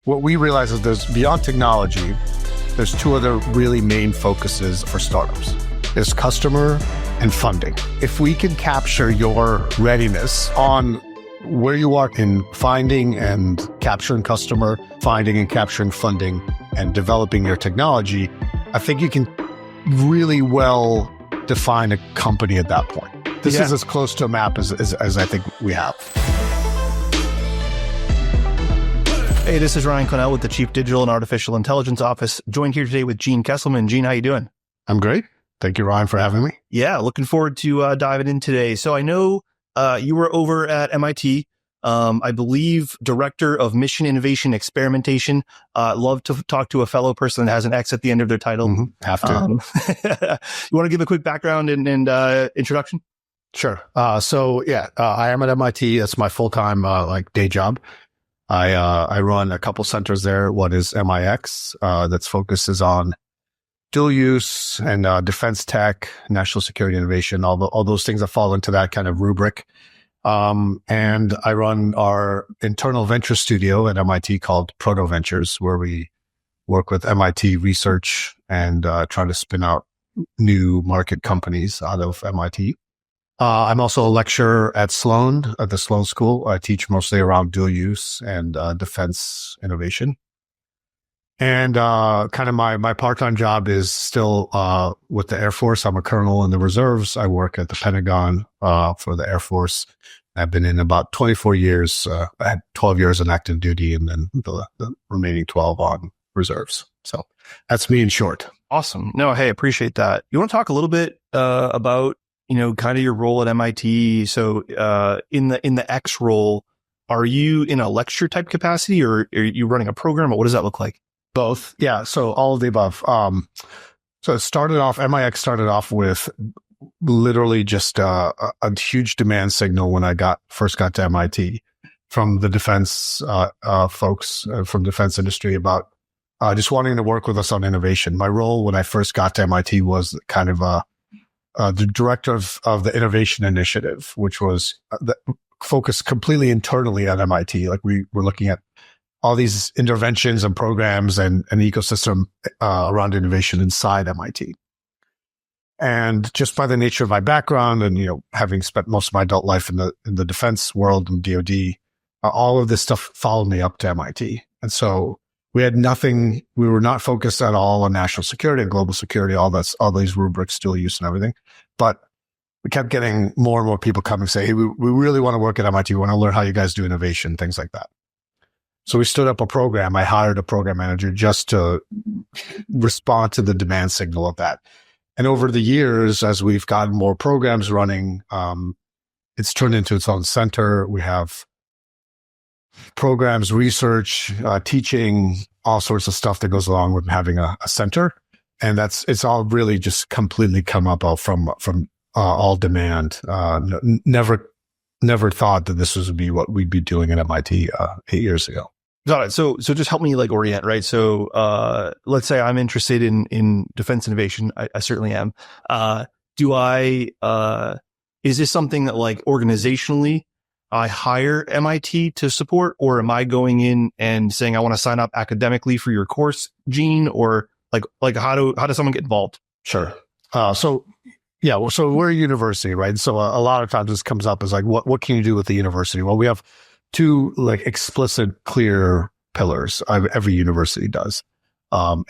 What we realize is there's beyond technology, there's two other really main focuses for startups. There's customer and funding. If we can capture your readiness on where you are in finding and capturing customer, finding and capturing funding, and developing your technology, I think you can really well define a company at that point. This is as close to a map as I think we have. Hey, this is Ryan Connell with the Chief Digital and Artificial Intelligence Office, joined here today with Gene Keselman. Gene, how you doing? I'm great. Thank you, Ryan, for having me. Yeah, looking forward to diving in today. So I know you were over at MIT, I believe Director of Mission Innovation Experimentation. Love to talk to a fellow person that has an X at the end of their title. Mm-hmm. Have to. You want to give a quick background and introduction? Sure. I am at MIT. That's my full-time day job. I run a couple centers there. One is MIX, that focuses on dual use and defense tech, national security innovation, all those things that fall into that kind of rubric. And I run our internal venture studio at MIT called Proto Ventures, where we work with MIT research and try to spin out new market companies out of MIT. I'm also a lecturer at Sloan, at the Sloan School. I teach mostly around dual use and defense innovation. And kind of my part-time job is still with the Air Force. I'm a colonel in the reserves. I work at the Pentagon for the Air Force. I've been in about 24 years. I had 12 years on active duty and then the remaining 12 on reserves. So that's me in short. Awesome. No, hey, appreciate that. You want to talk a little bit about kind of your role at MIT. So, in the X role, are you in a lecture type capacity or are you running a program, or what does that look like? Both. Yeah. So all of the above. So MIX started off with literally just a huge demand signal when I first got to MIT from the defense, folks from defense industry about, just wanting to work with us on innovation. My role when I first got to MIT was kind of the director of the innovation initiative, which was focused completely internally at MIT. Like we were looking at all these interventions and programs and an ecosystem around innovation inside MIT. And just by the nature of my background and, having spent most of my adult life in the defense world and DoD, all of this stuff followed me up to MIT. And so we were not focused at all on national security and global security, all these rubrics, dual use and everything. But we kept getting more and more people coming and say, hey, we really want to work at MIT. We want to learn how you guys do innovation, things like that. So we stood up a program. I hired a program manager just to respond to the demand signal of that. And over the years, as we've gotten more programs running, it's turned into its own center. We have programs, research, teaching, all sorts of stuff that goes along with having a center. And it's all really just completely come up from all demand. Never thought that this would be what we'd be doing at MIT 8 years ago. Got it. So just help me orient, right? So let's say I'm interested in defense innovation. I certainly am. Is this something that organizationally I hire MIT to support, or am I going in and saying I want to sign up academically for your course, Gene, or how does someone get involved? Sure. So we're a university, right? So a lot of times this comes up as what can you do with the university? Well, we have two explicit, clear pillars. Every university does.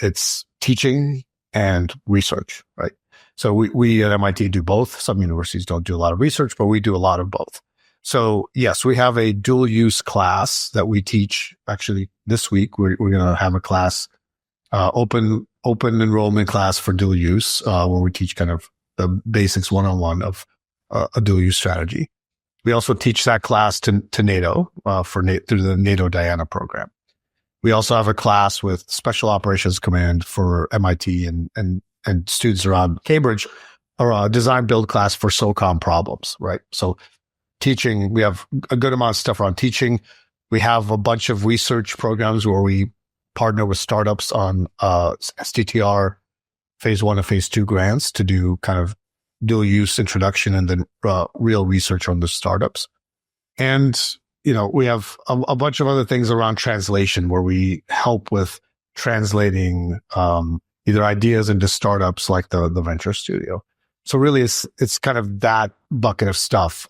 It's teaching and research, right? So we at MIT do both. Some universities don't do a lot of research, but we do a lot of both. So yes, we have a dual use class that we teach. Actually, this week we're going to have a class, open enrollment class for dual use, where we teach kind of the basics 101 of a dual use strategy. We also teach that class to NATO through the NATO Diana program. We also have a class with Special Operations Command for MIT and students around Cambridge, or a design build class for SOCOM problems, right? So teaching, we have a good amount of stuff around teaching. We have a bunch of research programs where we partner with startups on STTR phase 1 and phase 2 grants to do kind of dual use introduction and then real research on the startups. And we have a bunch of other things around translation where we help with translating either ideas into startups like the venture studio. So really it's kind of that bucket of stuff.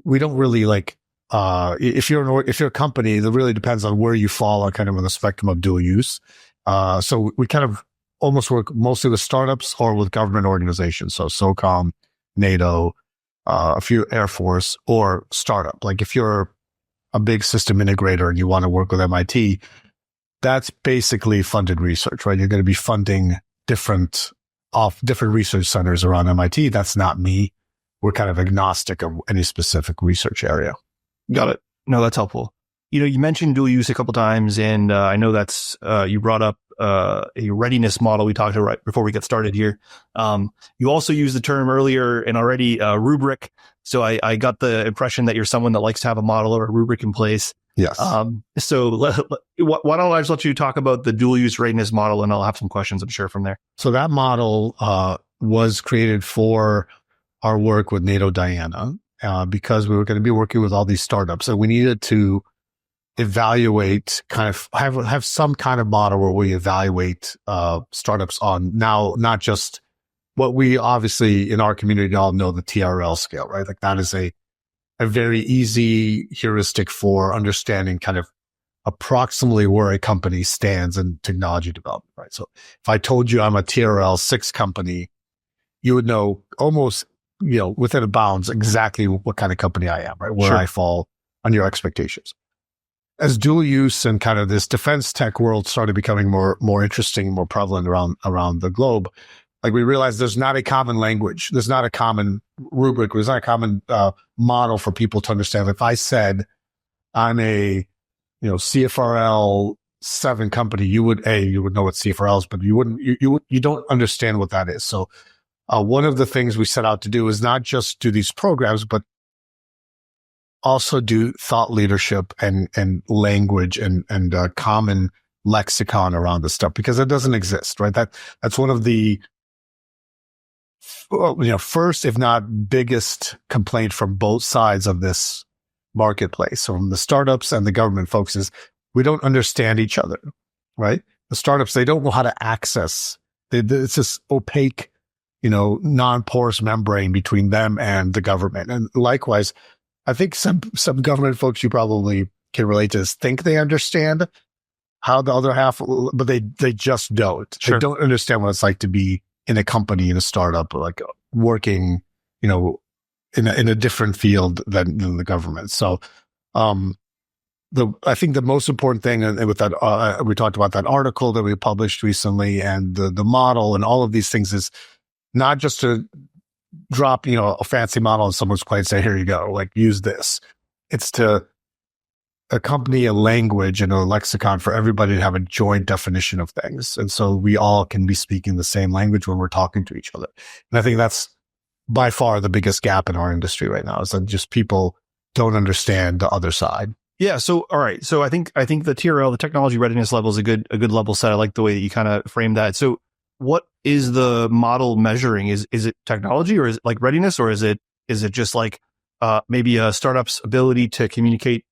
We don't really like, if you're a company, that really depends on where you fall on kind of on the spectrum of dual use. So we kind of almost work mostly with startups or with government organizations. So SOCOM, NATO, a few Air Force, or startup. Like if you're a big system integrator and you want to work with MIT, that's basically funded research, right? You're going to be funding different research centers around MIT. That's not me. We're kind of agnostic of any specific research area. Got it. No, that's helpful. You mentioned dual use a couple times, and I know that's you brought up a readiness model we talked about right before we get started here. You also used the term earlier and already rubric. So I got the impression that you're someone that likes to have a model or a rubric in place. Yes. So why don't I just let you talk about the dual use readiness model, and I'll have some questions, I'm sure, from there. So that model was created for our work with NATO Diana because we were going to be working with all these startups, and we needed to evaluate, kind of have some kind of model where we evaluate startups on now, not just what we obviously in our community all know, the TRL scale, right? Like that is a very easy heuristic for understanding kind of approximately where a company stands in technology development, right? So if I told you I'm a TRL 6 company, you would know almost, within a bounds exactly what kind of company I am, right? Where Sure. I fall on your expectations. As dual use and kind of this defense tech world started becoming more interesting, more prevalent around the globe, like we realized there's not a common language. There's not a common rubric. There's not a common model for people to understand. If I said I'm a, CFRL 7 company, you would know what CFRL is, but you don't understand what that is. So one of the things we set out to do is not just do these programs, but also do thought leadership and language and common lexicon around this stuff, because it doesn't exist, right? That's one of the, first, if not biggest complaint from both sides of this marketplace, from the startups and the government folks, is we don't understand each other, right? The startups, they don't know how to access. It's this opaque, non-porous membrane between them and the government. And likewise, I think some government folks you probably can relate to this think they understand how the other half, but they just don't. Sure. They don't understand what it's like to be in a company, in a startup, or like working, in a different field than the government. So, I think the most important thing, and with that, we talked about that article that we published recently, and the model, and all of these things, is not just to drop, a fancy model on someone's plate and say, here you go, like use this. It's to accompany a language and a lexicon for everybody to have a joint definition of things. And so we all can be speaking the same language when we're talking to each other. And I think that's by far the biggest gap in our industry right now, is that just people don't understand the other side. Yeah. So, all right. So I think the TRL, the technology readiness level, is a good level set. I like the way that you kind of framed that. So what is the model measuring? Is it technology, or is it like readiness, or is it just like maybe a startup's ability to communicate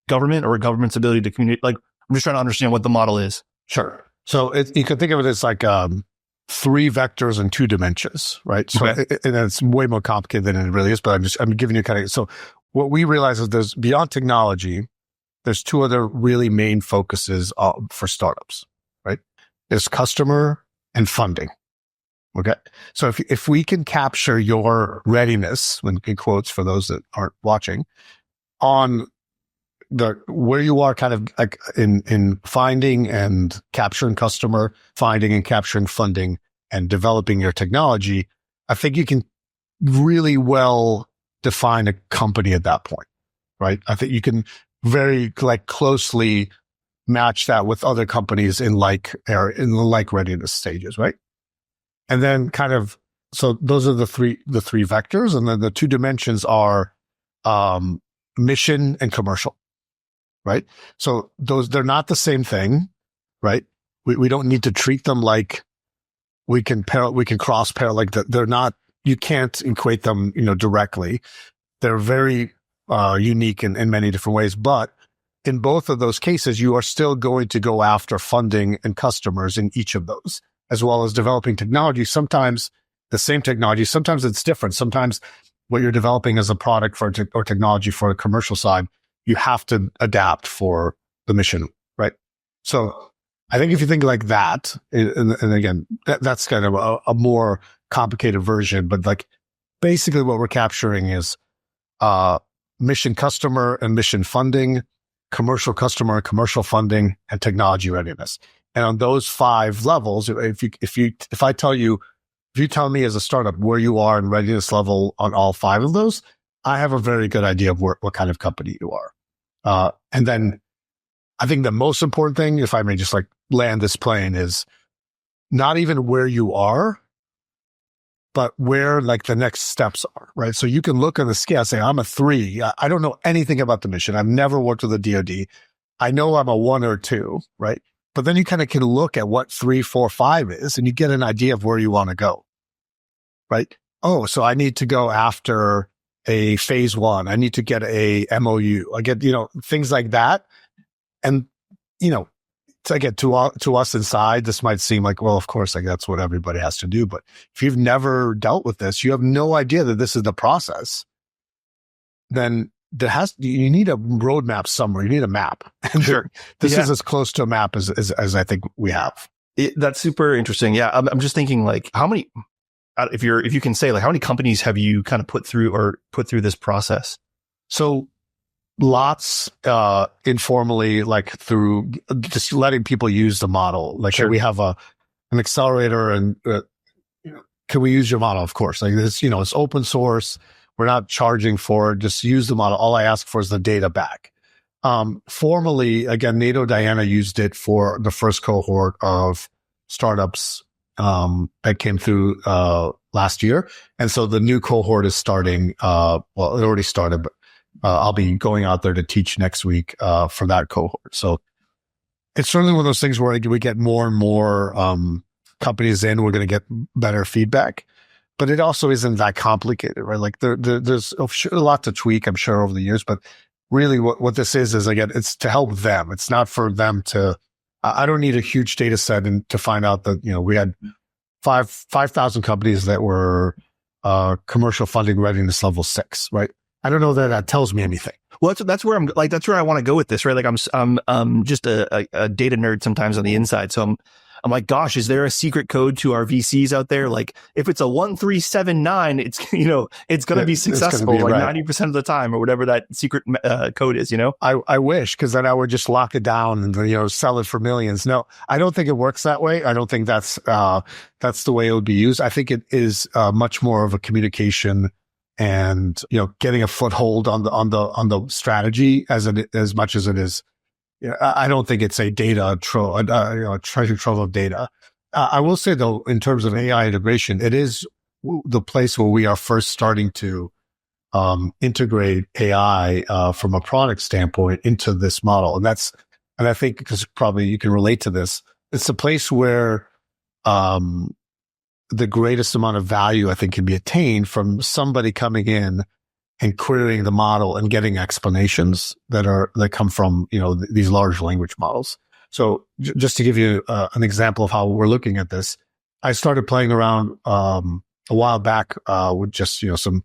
government, or a government's ability to communicate? Like, I'm just trying to understand what the model is. Sure. So you can think of it as like 3 vectors and 2 dimensions, right? So Okay. and it's way more complicated than it really is, but I'm giving you kind of, so what we realize is there's, beyond technology, there's 2 other really main focuses for startups, right? There's customer and funding. Okay. So if we can capture your readiness, in quotes for those that aren't watching, on where you are kind of like in finding and capturing customer, finding and capturing funding, and developing your technology, I think you can really well define a company at that point, right? I think you can very closely match that with other companies in the readiness stages, right? And then kind of, so those are the three vectors, and then the 2 dimensions are mission and commercial, right? So they're not the same thing, right? We don't need to treat them like we can cross pair, like they're not. You can't equate them, directly. They're very unique in many different ways. But in both of those cases, you are still going to go after funding and customers in each of those, as well as developing technology. Sometimes the same technology, sometimes it's different. Sometimes what you're developing as a product for or technology for a commercial side, you have to adapt for the mission, right? So I think if you think like that, and again, that's kind of a more complicated version, but like basically what we're capturing is mission customer and mission funding, commercial customer, commercial funding, and technology readiness. And on those 5 levels, if I tell you, if you tell me as a startup where you are in readiness level on all 5 of those, I have a very good idea of what kind of company you are. And then I think the most important thing, if I may just like land this plane, is not even where you are, but where like the next steps are, right? So you can look on the scale and say, I'm a 3. I don't know anything about the mission. I've never worked with the DoD. I know I'm a 1 or 2, right? But then you kind of can look at what 3, 4, 5 is, and you get an idea of where you want to go, right? Oh, so I need to go after a phase 1. I need to get a MOU. I get, things like that. And, again, to us inside, this might seem like, well, of course, like that's what everybody has to do. But if you've never dealt with this, you have no idea that this is the process. Then you need a roadmap somewhere. You need a map. And Sure. This is as close to a map as I think we have. That's super interesting. Yeah. I'm just thinking like how many, if you can say like how many companies have you kind of put through this process? So lots, informally, like through just letting people use the model. Like, Sure. Hey, we have an accelerator and, can we use your model? Of course. Like this, it's open source. We're not charging for it. Just use the model. All I ask for is the data back. Formally, again, NATO Diana used it for the first cohort of startups, that came through, last year. And so the new cohort is starting, well, it already started, but I'll be going out there to teach next week for that cohort. So it's certainly one of those things where we get more and more companies in, we're going to get better feedback. But it also isn't that complicated, right? Like there's a lot to tweak, I'm sure, over the years. But really what this is again, it's to help them. It's not for them to, I don't need a huge data set and to find out that, we had 5,000 companies that were commercial funding readiness level 6, right? I don't know that tells me anything. Well, that's where that's where I want to go with this, right? Like I'm just a data nerd sometimes on the inside. So I'm like, gosh, is there a secret code to our VCs out there? Like if it's a 1379, it's, it's going to be successful like right. 90% of the time or whatever that secret code is, I wish, because then I would just lock it down and, sell it for millions. No, I don't think it works that way. I don't think that's the way it would be used. I think it is much more of a communication and, getting a foothold on the strategy as much as it is. I don't think it's a data trove, a treasure trove of data. I will say though, in terms of AI integration, it is the place where we are first starting to integrate AI from a product standpoint into this model, and I think because probably you can relate to this, it's a place where the greatest amount of value I think can be attained from somebody coming in and querying the model and getting explanations that come from, these large language models. So just to give you an example of how we're looking at this, I started playing around a while back with just, some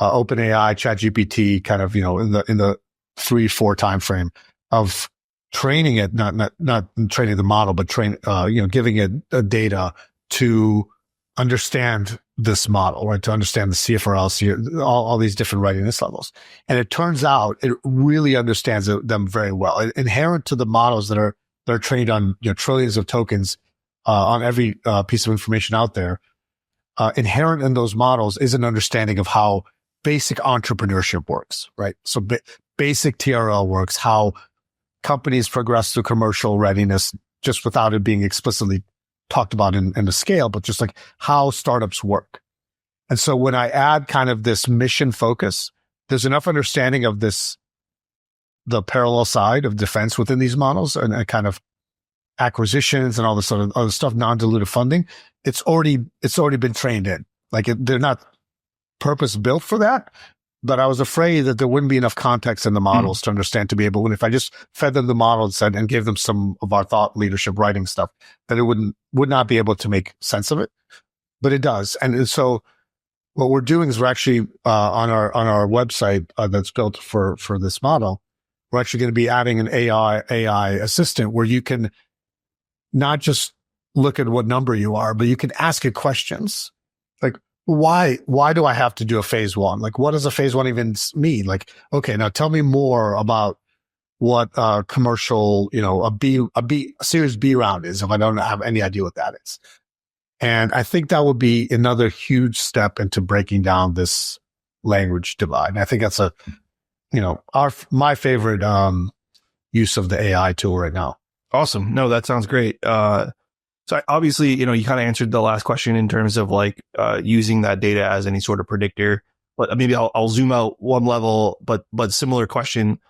OpenAI, ChatGPT kind of, in the 3-4 time frame of training it, not training the model, but giving it data to understand this model, right? To understand the CFRL, all these different readiness levels. And it turns out it really understands them very well. Inherent to the models that are trained on trillions of tokens on every piece of information out there, inherent in those models is an understanding of how basic entrepreneurship works, right? So basic TRL works, how companies progress to commercial readiness just without it being explicitly talked about in the scale, but just like how startups work. And so when I add kind of this mission focus, there's enough understanding of the parallel side of defense within these models and kind of acquisitions and all this sort of other stuff, non-dilutive funding. It's already been trained in. Like they're not purpose built for that, but I was afraid that there wouldn't be enough context in the models to understand, to be able, and if I just fed them the model and said, and gave them some of our thought leadership writing stuff, that it would not be able to make sense of it, but it does. And so what we're doing is we're actually, on our website, that's built for this model, we're actually going to be adding an AI assistant where you can not just look at what number you are, but you can ask it questions. Like, why do I have to do a phase one? Like, what does a phase one even mean? Like, okay, now tell me more about what commercial, a series B round is, if I don't have any idea what that is. And I think that would be another huge step into breaking down this language divide. And I think that's my favorite use of the AI tool right now. Awesome. No, that sounds great. So obviously, you kind of answered the last question in terms of like using that data as any sort of predictor. But maybe I'll zoom out one level, but similar question.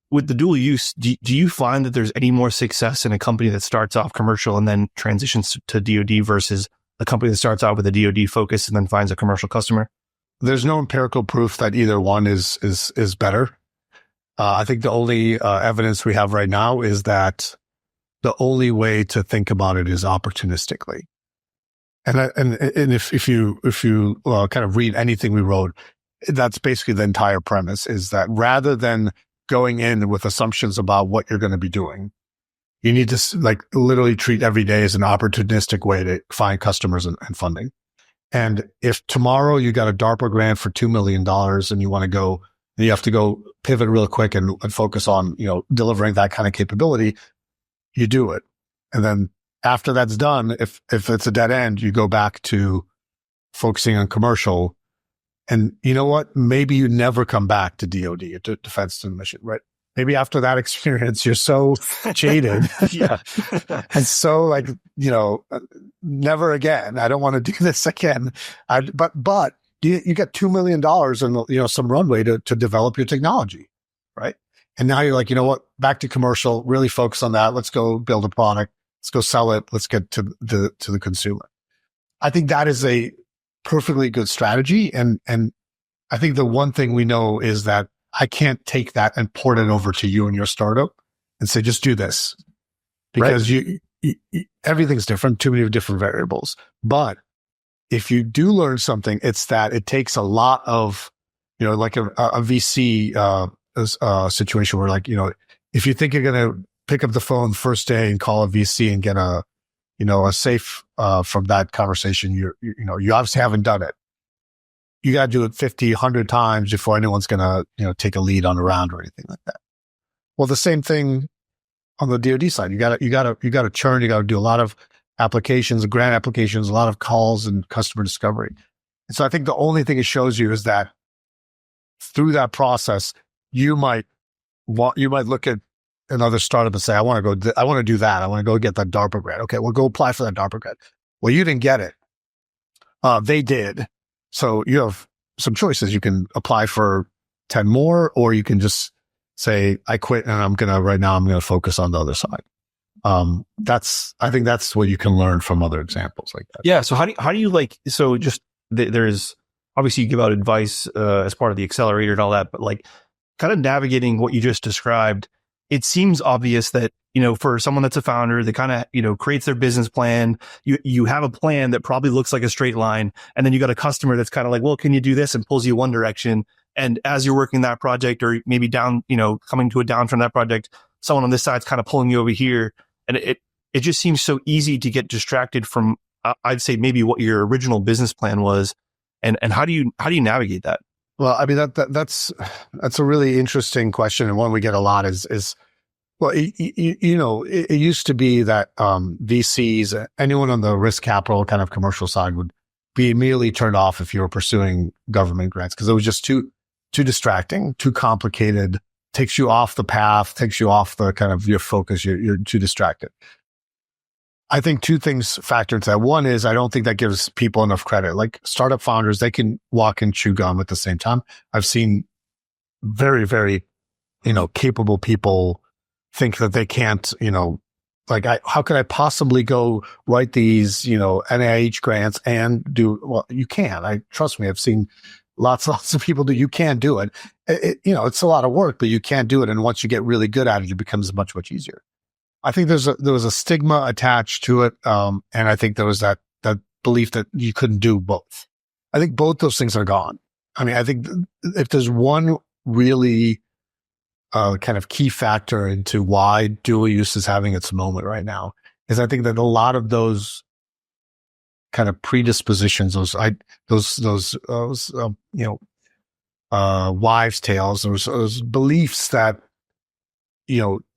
With the dual use, do you find that there's any more success in a company that starts off commercial and then transitions to DoD versus a company that starts out with a DoD focus and then finds a commercial customer? There's no empirical proof that either one is better. I think the only evidence we have right now is that the only way to think about it is opportunistically. And if you kind of read anything we wrote, that's basically the entire premise, is that rather than going in with assumptions about what you're going to be doing, you need to like literally treat every day as an opportunistic way to find customers and funding. And if tomorrow you got a DARPA grant for $2 million and you want to go, you have to go pivot real quick and focus on, delivering that kind of capability, you do it. And then after that's done, if it's a dead end, you go back to focusing on commercial. And you know what? Maybe you never come back to DoD, to Defense and Mission, right? Maybe after that experience, you're so jaded. Yeah. And so like, never again. I don't want to do this again. But you get $2 million and, some runway to develop your technology, right? And now you're like, you know what? Back to commercial, really focus on that. Let's go build a product. Let's go sell it. Let's get to the consumer. I think that is a perfectly good strategy. And I think the one thing we know is that I can't take that and port it over to you and your startup and say, just do this, because you everything's different, too many different variables. But if you do learn something, it's that it takes a lot of, like a VC situation where, like, if you think you're going to pick up the phone first day and call a VC and get a safe from that conversation, you obviously haven't done it. You got to do it 50, 100 times before anyone's going to, take a lead on a round or anything like that. Well, the same thing on the DoD side. You got to churn. You got to do a lot of applications, grant applications, a lot of calls and customer discovery. And so I think the only thing it shows you is that through that process, you might look at another startup and say, I want to do that. I want to go get that DARPA grant. Okay, well, go apply for that DARPA grant. Well, you didn't get it. They did. So you have some choices. You can apply for 10 more, or you can just say, I quit and I'm going to focus on the other side. I think that's what you can learn from other examples like that. Yeah. So how do you there's obviously you give out advice, as part of the accelerator and all that, but like kind of navigating what you just described, it seems obvious that, for someone that's a founder, that kind of, creates their business plan, you have a plan that probably looks like a straight line. And then you got a customer that's kind of like, well, can you do this? And pulls you one direction. And as you're working that project, or maybe down, coming to a down from that project, someone on this side's kind of pulling you over here. And it just seems so easy to get distracted from, I'd say, maybe what your original business plan was. And how do you navigate that? Well, I mean, that's a really interesting question. And one we get a lot is well, it used to be that VCs, anyone on the risk capital kind of commercial side, would be immediately turned off if you were pursuing government grants, because it was just too distracting, too complicated, takes you off the path, takes you off the kind of your focus. You're too distracted. I think two things factor into that. One is I don't think that gives people enough credit. Like startup founders, they can walk and chew gum at the same time. I've seen very, very, capable people think that they can't, how could I possibly go write these, NIH grants and do, well, you can. Trust me, I've seen lots of people do. You can do it. It's a lot of work, but you can do it. And once you get really good at it, it becomes much, much easier. I think there was a stigma attached to it. And I think there was that belief that you couldn't do both. I think both those things are gone. I mean, I think if there's one really kind of key factor into why dual use is having its moment right now, is I think that a lot of those kind of predispositions, wives' tales, those beliefs that,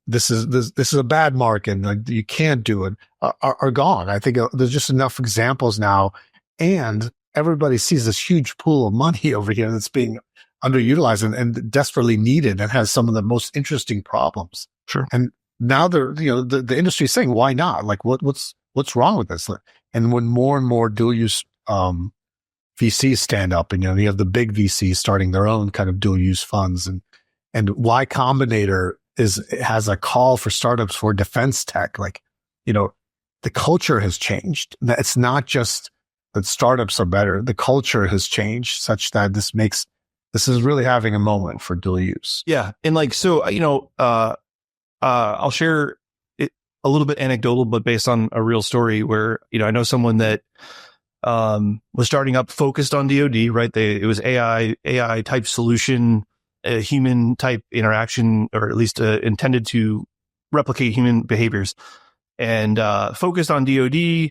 this is a bad market and like you can't do it, are gone. I think there's just enough examples now, and everybody sees this huge pool of money over here that's being underutilized and desperately needed and has some of the most interesting problems. Sure. And now the industry is saying, why not? Like what's wrong with this? And when more and more dual use VCs stand up, and you have the big VCs starting their own kind of dual use funds, and Y Combinator has a call for startups for defense tech. Like, the culture has changed. It's not just that startups are better. The culture has changed such that this is really having a moment for dual use. Yeah. And I'll share it a little bit anecdotal, but based on a real story where, I know someone that was starting up focused on DoD, right? It was AI type solution, human type interaction, or at least intended to replicate human behaviors, and focused on DoD.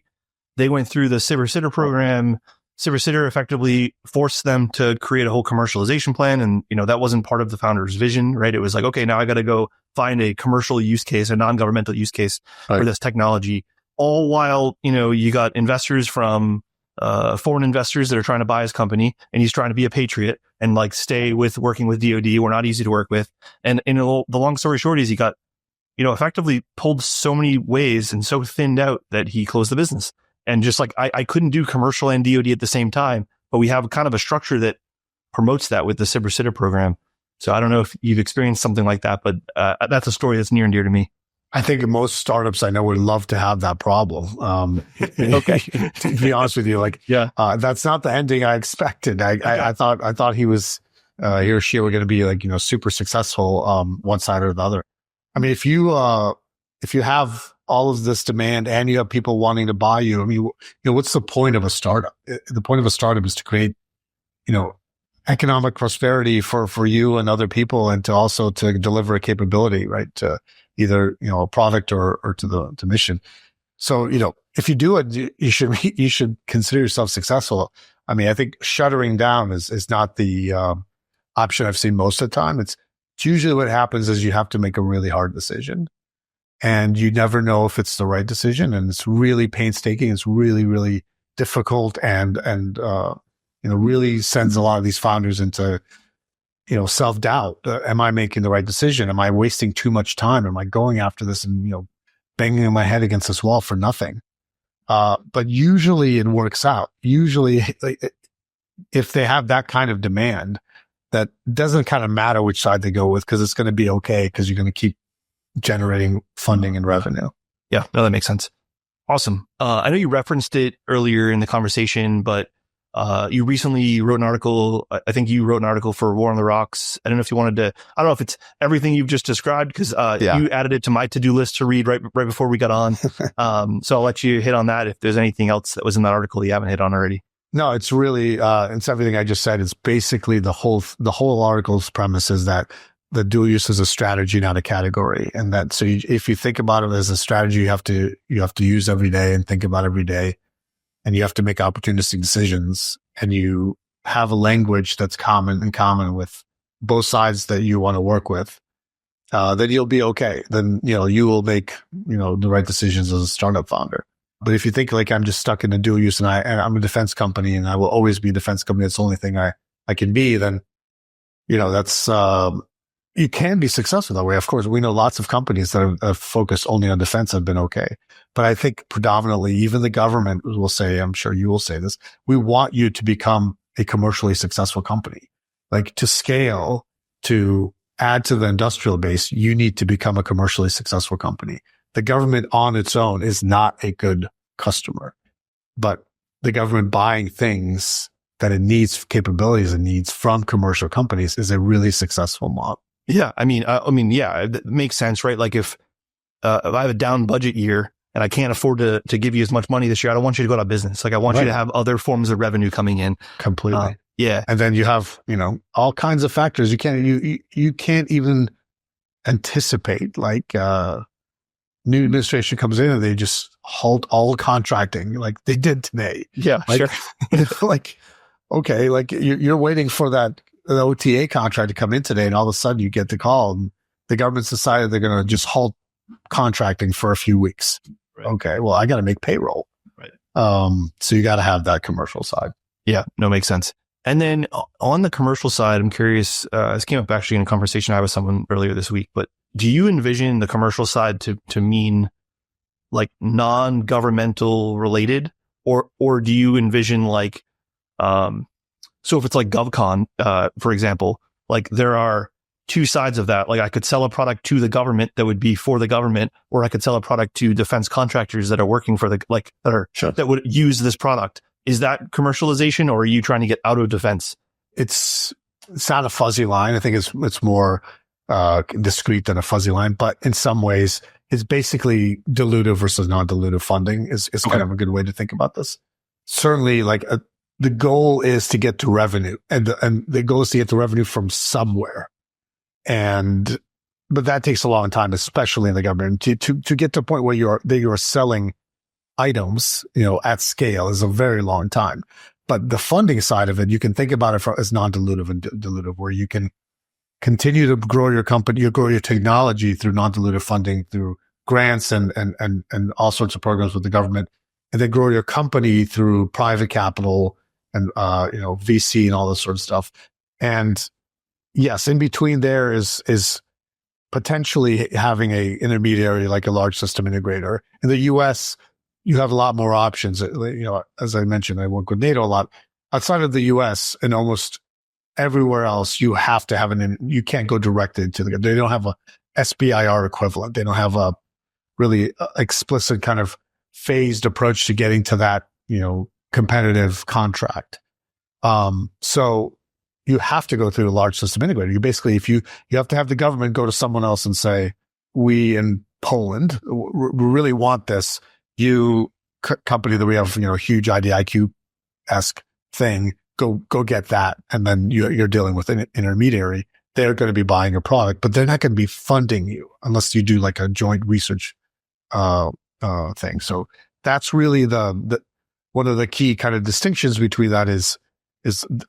They went through the Sitter program. Sitter effectively forced them to create a whole commercialization plan. And, that wasn't part of the founder's vision, right? It was like, okay, now I got to go find a commercial use case, a non-governmental use case for this technology. All while, you got investors from foreign investors that are trying to buy his company, and he's trying to be a patriot and like stay with working with DoD. We're not easy to work with. And the long story short is he got, effectively pulled so many ways and so thinned out that he closed the business. And just like, I couldn't do commercial and DoD at the same time, but we have kind of a structure that promotes that with the Sitter program. So I don't know if you've experienced something like that, but that's a story that's near and dear to me. I think most startups I know would love to have that problem. Okay. To be honest with you, that's not the ending I expected. I thought he or she were going to be like, super successful, one side or the other. I mean, if you have all of this demand and you have people wanting to buy you, I mean, what's the point of a startup? The point of a startup is to create, economic prosperity for you and other people, and to also to deliver a capability, right? To either, a product or to mission. So, if you do it, you should consider yourself successful. I mean, I think shuttering down is not the option I've seen most of the time. It's usually what happens is you have to make a really hard decision, and you never know if it's the right decision. And it's really painstaking. It's really, really difficult, and really sends a lot of these founders into, self-doubt. Am I making the right decision? Am I wasting too much time? Am I going after this and, banging my head against this wall for nothing? But usually it works out. Usually if they have that kind of demand, that doesn't kind of matter which side they go with, because it's going to be okay, because you're going to keep generating funding and revenue. Yeah, no, that makes sense. Awesome. I know you referenced it earlier in the conversation, but you recently wrote an article. I think you wrote an article for War on the Rocks. I don't know if you wanted to, I don't know if it's everything you've just described, because you added it to my to-do list to read right before we got on. So I'll let you hit on that if there's anything else that was in that article you haven't hit on already. No, it's really, it's everything I just said. It's basically the whole article's premise is that the dual use is a strategy, not a category. And that, so if you think about it as a strategy, you have to use every day and think about every day, and you have to make opportunistic decisions, and you have a language that's common with both sides that you want to work with, then you'll be okay. Then, you will make, the right decisions as a startup founder. But if you think like I'm just stuck in a dual use and I'm a defense company and I will always be a defense company, that's the only thing I can be, then, that's, you can be successful that way. Of course, we know lots of companies that are focused only on defense have been okay. But I think predominantly, even the government will say, I'm sure you will say this, we want you to become a commercially successful company. Like, to scale, to add to the industrial base, you need to become a commercially successful company. The government on its own is not a good customer, but the government buying things that it needs capabilities and needs from commercial companies is a really successful model. Yeah. I mean, yeah, it makes sense, right? Like if I have a down budget year and I can't afford to give you as much money this year, I don't want you to go out of business. Like I want you to have other forms of revenue coming in. Completely. Yeah. And then you have, all kinds of factors. You can't even anticipate, like, new administration comes in and they just halt all contracting like they did today. Yeah, like, sure. like, okay, like you're waiting for the OTA contract to come in today, and all of a sudden you get the call and the government's decided they're going to just halt contracting for a few weeks. Right. Okay, well, I got to make payroll. Right. So you got to have that commercial side. Yeah, no, makes sense. And then on the commercial side, I'm curious, this came up actually in a conversation I had with someone earlier this week, but do you envision the commercial side to mean like non-governmental related, or do you envision like, so if it's like GovCon, for example, like there are two sides of that. Like I could sell a product to the government that would be for the government, or I could sell a product to defense contractors that are working for that would use this product. Is that commercialization, or are you trying to get out of defense? It's not a fuzzy line. I think it's more discrete than a fuzzy line, but in some ways it's basically dilutive versus non-dilutive funding is kind of a good way to think about this. Certainly, like the goal is to get to revenue, and the goal is to get to revenue from somewhere. But that takes a long time, especially in the government, to get to a point where you're selling items, at scale is a very long time. But the funding side of it, you can think about it as non-dilutive and dilutive, where you can continue to grow your company, you grow your technology through non-dilutive funding, through grants and all sorts of programs with the government, and then grow your company through private capital and VC and all this sort of stuff. And yes, in between there is potentially having a intermediary like a large system integrator. In the US, you have a lot more options. As I mentioned, I work with NATO a lot. Outside of the US and almost everywhere else, you have to have you can't go directly into they don't have a SBIR equivalent. They don't have a really explicit kind of phased approach to getting to that, competitive contract. So you have to go through a large system integrator. You basically, if you have to have the government go to someone else and say, we in Poland, we really want this. You company that we have, huge IDIQ-esque thing, go get that. And then you're dealing with an intermediary. They're going to be buying your product, but they're not going to be funding you unless you do like a joint research thing. So that's really the one of the key kind of distinctions between that is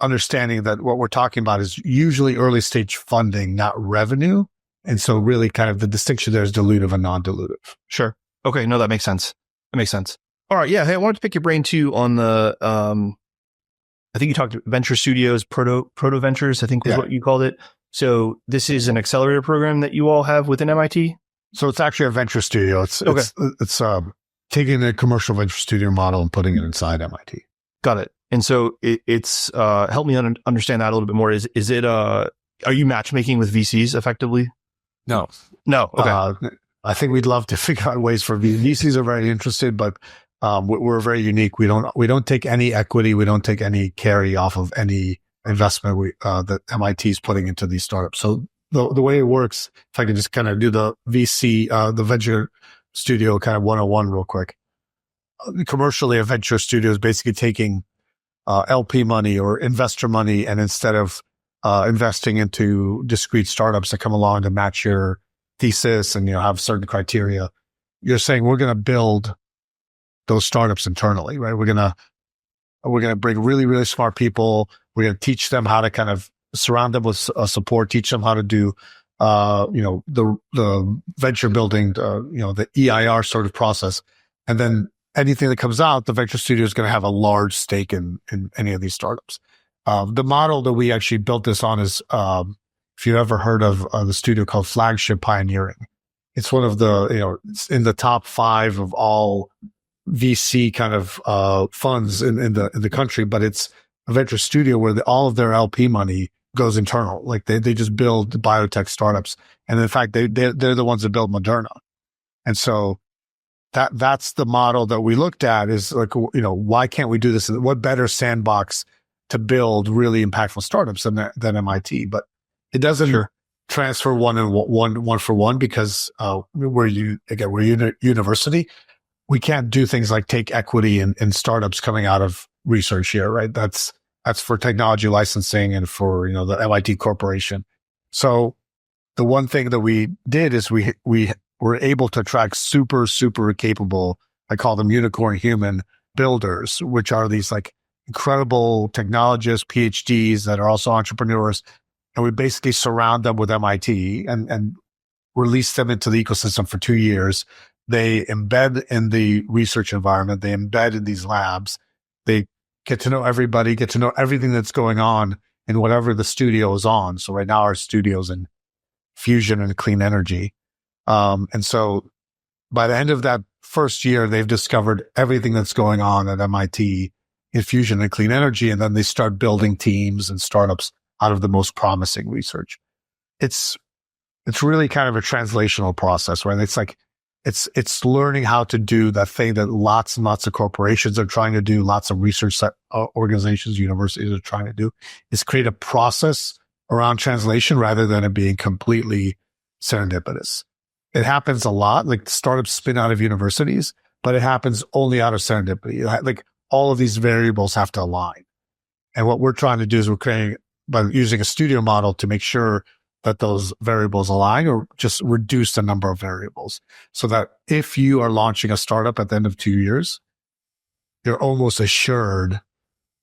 understanding that what we're talking about is usually early stage funding, not revenue. And so really kind of the distinction there is dilutive and non-dilutive. Sure. Okay. No, that makes sense. That makes sense. All right. Yeah. Hey, I wanted to pick your brain too on the, I think you talked venture studios, Proto Ventures, I think was what you called it. So this is an accelerator program that you all have within MIT? So it's actually a venture studio. It's taking the commercial venture studio model and putting it inside MIT. Got it. And so it's help me understand that a little bit more. Is it are you matchmaking with VCs effectively? No. Okay. I think we'd love to figure out ways for VCs are very interested, but we're very unique. We don't take any equity. We don't take any carry off of any investment that MIT is putting into these startups. So the way it works, if I can just kind of do the VC, the venture studio kind of 101 real quick. Commercially, a venture studio is basically taking LP money or investor money, and instead of investing into discrete startups that come along to match your thesis and have certain criteria, you're saying we're going to build those startups internally, right? We're going to bring really, really smart people. We're going to teach them how to kind of surround them with support, teach them how to do the venture building, the EIR sort of process, and then anything that comes out, the venture studio is going to have a large stake in any of these startups. The model that we actually built this on is, if you've ever heard of the studio called Flagship Pioneering, it's one of the, it's in the top 5 of all VC kind of funds in the country, but it's a venture studio where all of their LP money goes internal. Like they just build biotech startups, and in fact they're the ones that build Moderna, and so that's the model that we looked at is like, why can't we do this? What better sandbox to build really impactful startups than MIT, but it doesn't transfer one for one because we're a university. We can't do things like take equity in startups coming out of research here, right? That's for technology licensing and for the MIT corporation. So the one thing that we did is we were able to attract super capable, I call them unicorn human builders, which are these like incredible technologists, PhDs that are also entrepreneurs. And we basically surround them with MIT and release them into the ecosystem for 2 years. They embed in the research environment. They embed in these labs. They get to know everybody, get to know everything that's going on in whatever the studio is on. So right now our studio's in fusion and clean energy. And so by the end of that first year, they've discovered everything that's going on at MIT in fusion and clean energy. And then they start building teams and startups out of the most promising research. It's really kind of a translational process, right? It's like, it's learning how to do that thing that lots and lots of corporations are trying to do, lots of research organizations, universities are trying to do, is create a process around translation rather than it being completely serendipitous. It happens a lot, like startups spin out of universities, but it happens only out of serendipity. Like all of these variables have to align. And what we're trying to do is we're creating, by using a studio model to make sure that those variables align or just reduce the number of variables so that if you are launching a startup at the end of 2 years, you're almost assured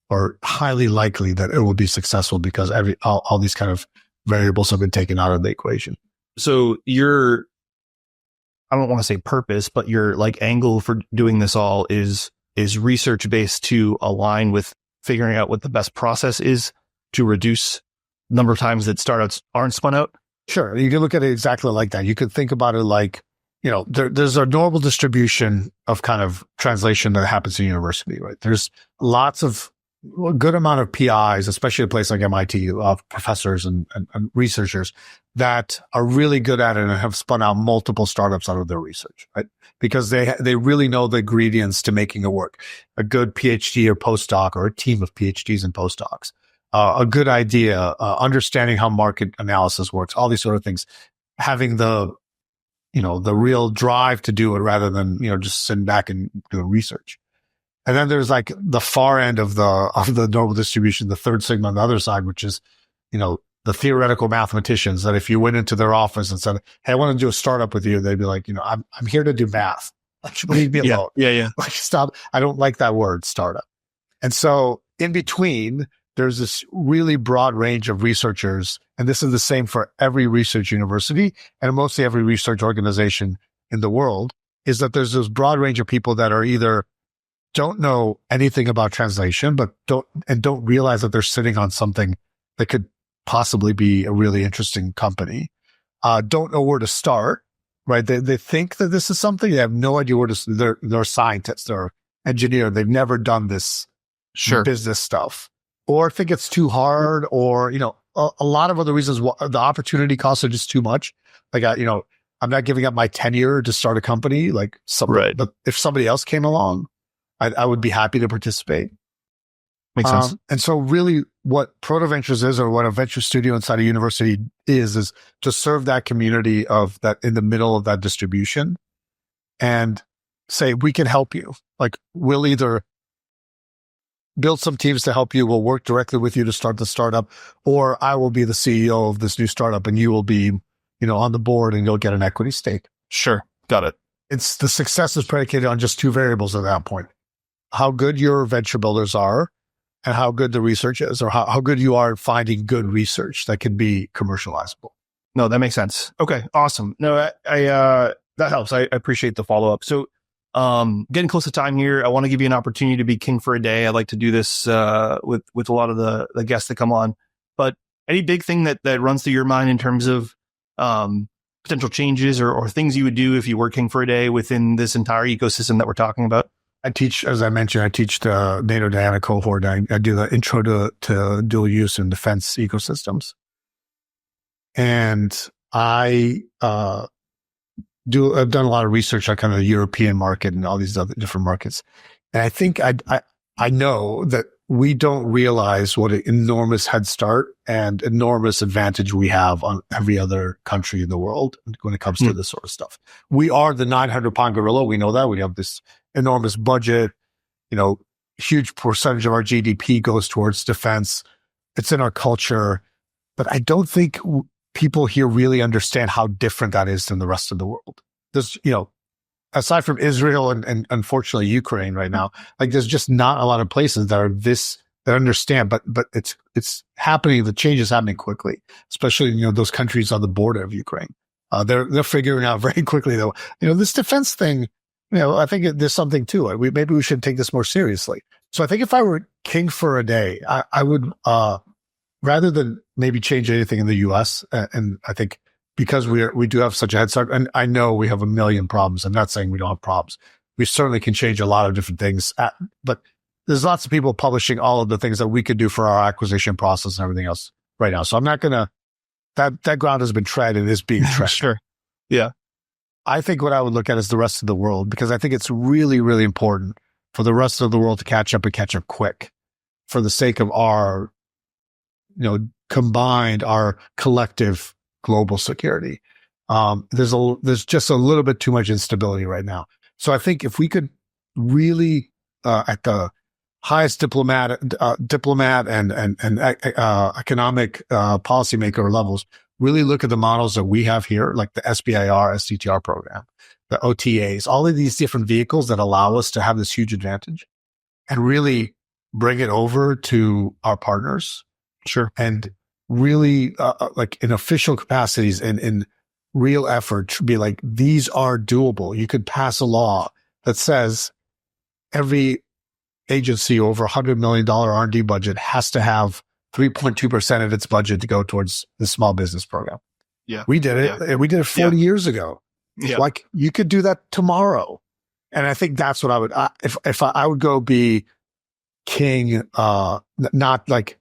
or highly likely that it will be successful because all these kind of variables have been taken out of the equation. So I don't want to say purpose, but your like angle for doing this all is research based to align with figuring out what the best process is to reduce the number of times that startups aren't spun out. Sure. You can look at it exactly like that. You could think about it like, there's a normal distribution of kind of translation that happens in university, right? There's lots of a good amount of PIs, especially a place like MIT, professors and researchers that are really good at it and have spun out multiple startups out of their research, right? Because they really know the ingredients to making it work. A good PhD or postdoc or a team of PhDs and postdocs, a good idea, understanding how market analysis works, all these sort of things, having the real drive to do it rather than, just sitting back and doing research. And then there's like the far end of the normal distribution, the third sigma on the other side, which is, the theoretical mathematicians that if you went into their office and said, "Hey, I want to do a startup with you," they'd be like, I'm here to do math. Like, leave me alone. Yeah. Like, stop. I don't like that word, startup. And so in between, there's this really broad range of researchers. And this is the same for every research university and mostly every research organization in the world, is that there's this broad range of people that are either don't know anything about translation, but don't realize that they're sitting on something that could possibly be a really interesting company. Don't know where to start, right? They think that this is something. They have no idea where to. They're scientists, they're engineers. They've never done this business stuff, or think it's too hard, or a lot of other reasons. The opportunity costs are just too much. Like I'm not giving up my tenure to start a company. Like but if somebody else came along, I would be happy to participate. Makes sense. And so really what Proto Ventures is, or what a venture studio inside a university is to serve that community of that in the middle of that distribution and say, we can help you. Like, we'll either build some teams to help you. We'll work directly with you to start the startup, or I will be the CEO of this new startup and you will be, on the board and you'll get an equity stake. Sure. Got it. It's the success is predicated on just two variables at that point: how good your venture builders are and how good the research is, or how good you are at finding good research that can be commercializable. No, that makes sense. Okay, awesome. No, I that helps. I appreciate the follow-up. So getting close to time here, I want to give you an opportunity to be king for a day. I like to do this with a lot of the guests that come on. But any big thing that runs through your mind in terms of potential changes or things you would do if you were king for a day within this entire ecosystem that we're talking about? I teach, as I mentioned, the NATO Diana cohort. I do the intro to dual use and defense ecosystems. And I've done a lot of research on kind of the European market and all these other different markets. And I think I know that we don't realize what an enormous head start and enormous advantage we have on every other country in the world when it comes to this sort of stuff. We are the 900-pound gorilla. We know that. We have this enormous budget. Huge percentage of our GDP goes towards defense. It's in our culture. But I don't think people here really understand how different that is than the rest of the world. There's, aside from Israel and unfortunately Ukraine right now, like there's just not a lot of places that are that understand, but it's happening. The change is happening quickly, especially, those countries on the border of Ukraine. They're figuring out very quickly though, this defense thing, I think there's something to it. Maybe we should take this more seriously. So I think if I were king for a day, I would, rather than maybe change anything in the US, and I think because we do have such a head start, and I know we have a million problems. I'm not saying we don't have problems. We certainly can change a lot of different things, but there's lots of people publishing all of the things that we could do for our acquisition process and everything else right now. So I'm not gonna, that ground has been tread and is being tread. Sure. Yeah. I think what I would look at is the rest of the world, because I think it's really, really important for the rest of the world to catch up and catch up quick for the sake of our, combined, our collective global security. There's just a little bit too much instability right now. So I think if we could really, at the highest diplomat and economic policymaker levels, really look at the models that we have here, like the SBIR, STTR program, the OTAs, all of these different vehicles that allow us to have this huge advantage, and really bring it over to our partners. Sure. And really, like in official capacities and in real effort, to be like, these are doable. You could pass a law that says every agency over $100 million R&D budget has to have 3.2% of its budget to go towards the small business program. Yeah. We did it. Yeah. We did it 40 years ago. Yeah. Like, you could do that tomorrow. And I think that's what I would, if I would go be king, not like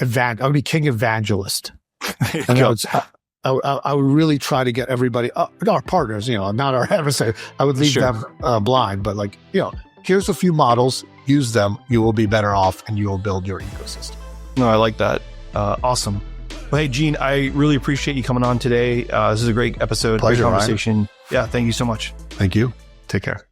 I would be king evangelist. And I would really try to get everybody, our partners, not our adversaries. I would leave them blind, but like, here's a few models, use them, you will be better off, and you will build your ecosystem. No, I like that. Awesome. Well, hey, Gene, I really appreciate you coming on today. This is a great episode. Pleasure, great conversation. Ryan. Yeah, thank you so much. Thank you. Take care.